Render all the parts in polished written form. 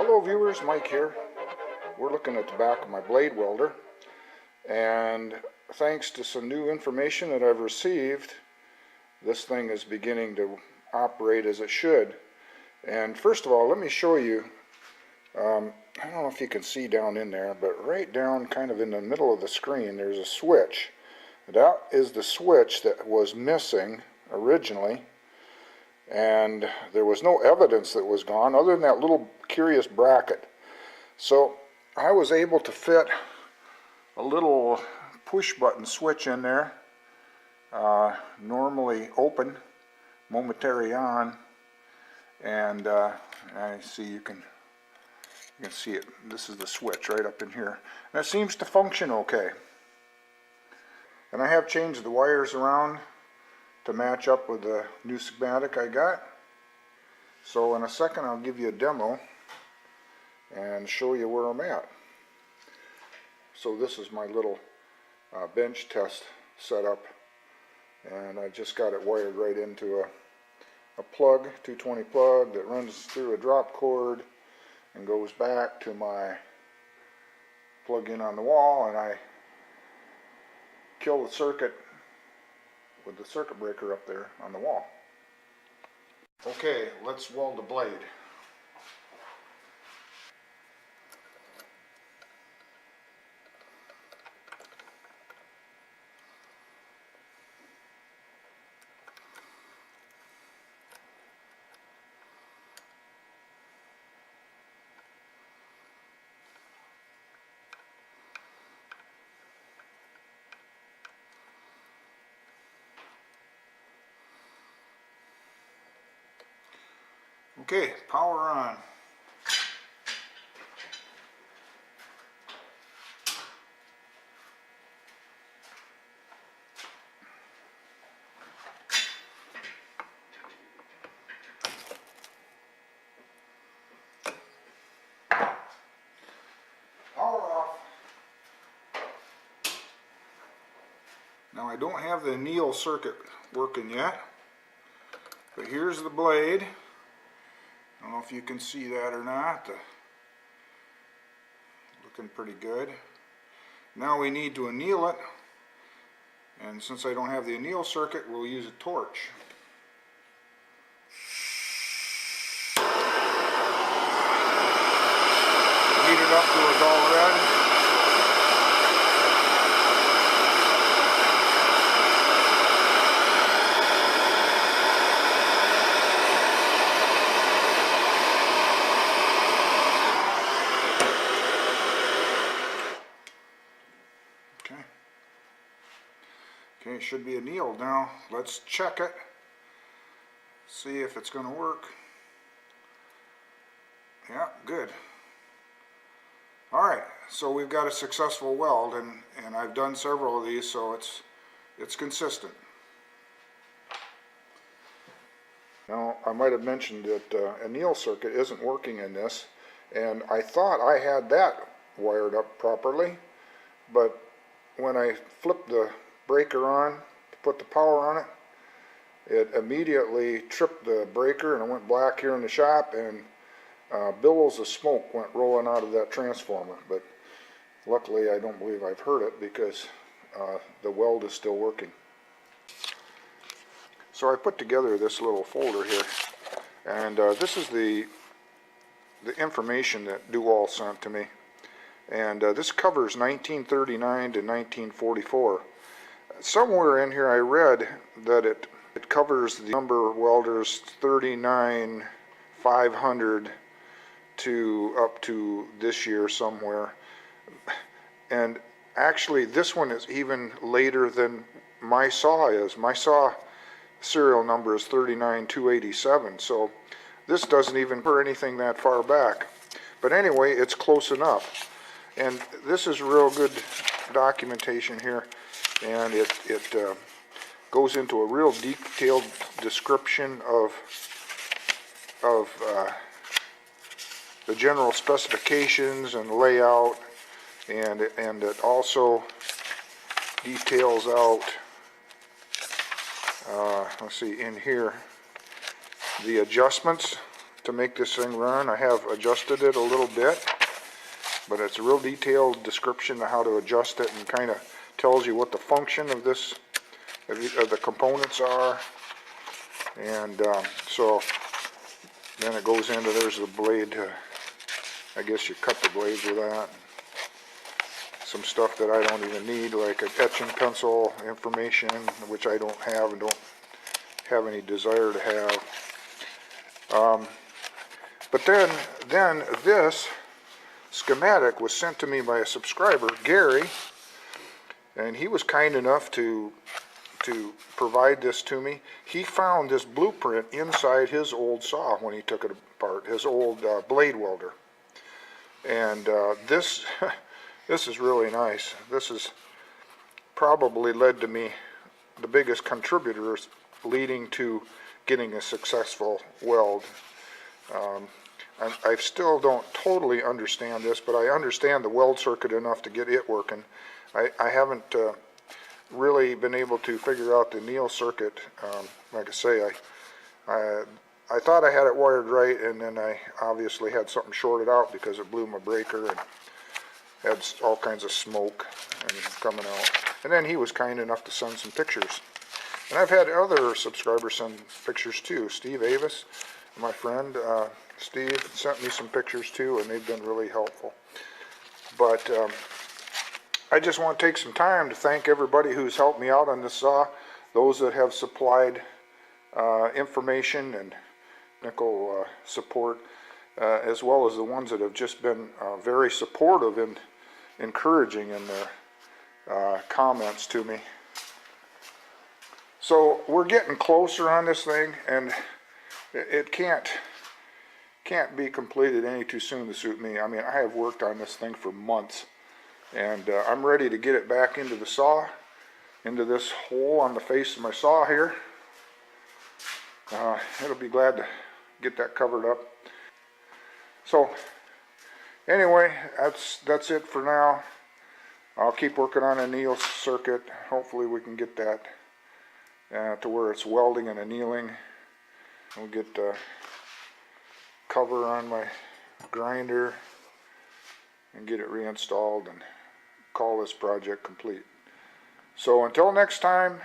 Hello viewers, Mike here. We're looking at the back of my blade welder, and thanks to some new information that I've received, this thing is beginning to operate as it should. And first of all, let me show you, I don't know if you can see down in there, but right down kind of in the middle of the screen there's a switch. That is the switch that was missing originally, and there was no evidence that was gone other than that little curious bracket. So I was able to fit a little push button switch in there, normally open, momentary on, and I see you can see it. This is the switch right up in here, and it seems to function okay. And I have changed the wires around to match up with the new schematic I got. So in a second I'll give you a demo and show you where I'm at. So this is my little bench test setup, and I just got it wired right into a plug, 220 plug that runs through a drop cord and goes back to my plug-in on the wall, and I kill the circuit with the circuit breaker up there on the wall. Okay, let's weld the blade. Okay, power on. Power off. Now I don't have the anneal circuit working yet, but here's the blade. I don't know if you can see that or not. Looking pretty good. Now we need to anneal it, and since I don't have the anneal circuit, we'll use a torch. Heat it up to a dull red. Okay, it should be annealed now. Let's check it, see if it's going to work. Yeah, good. Alright, so we've got a successful weld, and I've done several of these, so it's consistent. Now, I might have mentioned that anneal circuit isn't working in this, and I thought I had that wired up properly, but when I flipped the breaker on to put the power on it, it immediately tripped the breaker and it went black here in the shop, and billows of smoke went rolling out of that transformer. But luckily I don't believe I've heard it because the weld is still working. So I put together this little folder here, and this is the information that DeWalt sent to me, and this covers 1939 to 1944. Somewhere in here I read that it covers the number of welders 39,500 to up to this year somewhere. And actually this one is even later than my saw is. My saw serial number is 39,287, so this doesn't even cover anything that far back. But anyway, it's close enough. And this is real good documentation here. And it goes into a real detailed description of the general specifications and layout, and it also details out, let's see, in here, the adjustments to make this thing run. I have adjusted it a little bit, but it's a real detailed description of how to adjust it, and kind of tells you what the function of this, of the components are. And so then it goes into, there's the blade. I guess you cut the blades with that. Some stuff that I don't even need, like an etching pencil information, which I don't have and don't have any desire to have. But then this schematic was sent to me by a subscriber, Gary, and he was kind enough to provide this to me. He found this blueprint inside his old saw when he took it apart, his old blade welder. And this this is really nice. This has probably led to me the biggest contributors leading to getting a successful weld. I still don't totally understand this, but I understand the weld circuit enough to get it working. I haven't really been able to figure out the anneal circuit. Like I say, I thought I had it wired right, and then I obviously had something shorted out because it blew my breaker and had all kinds of smoke and coming out. And then he was kind enough to send some pictures. And I've had other subscribers send pictures too. Steve Avis, my friend, Steve, sent me some pictures too, and they've been really helpful. But I just want to take some time to thank everybody who's helped me out on this saw, those that have supplied information and technical support, as well as the ones that have just been very supportive and encouraging in their comments to me. So we're getting closer on this thing, and it can't be completed any too soon to suit me. I mean, I have worked on this thing for months, and I'm ready to get it back into the saw, into this hole on the face of my saw here. It'll be glad to get that covered up. So anyway, that's it for now. I'll keep working on an anneal circuit. Hopefully we can get that to where it's welding and annealing. We'll get the cover on my grinder and get it reinstalled and call this project complete. So until next time,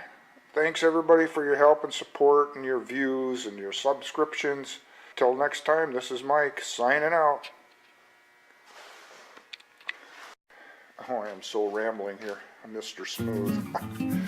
thanks everybody for your help and support and your views and your subscriptions. Till next time, this is Mike signing out. Oh, I am so rambling here, Mr. Smooth.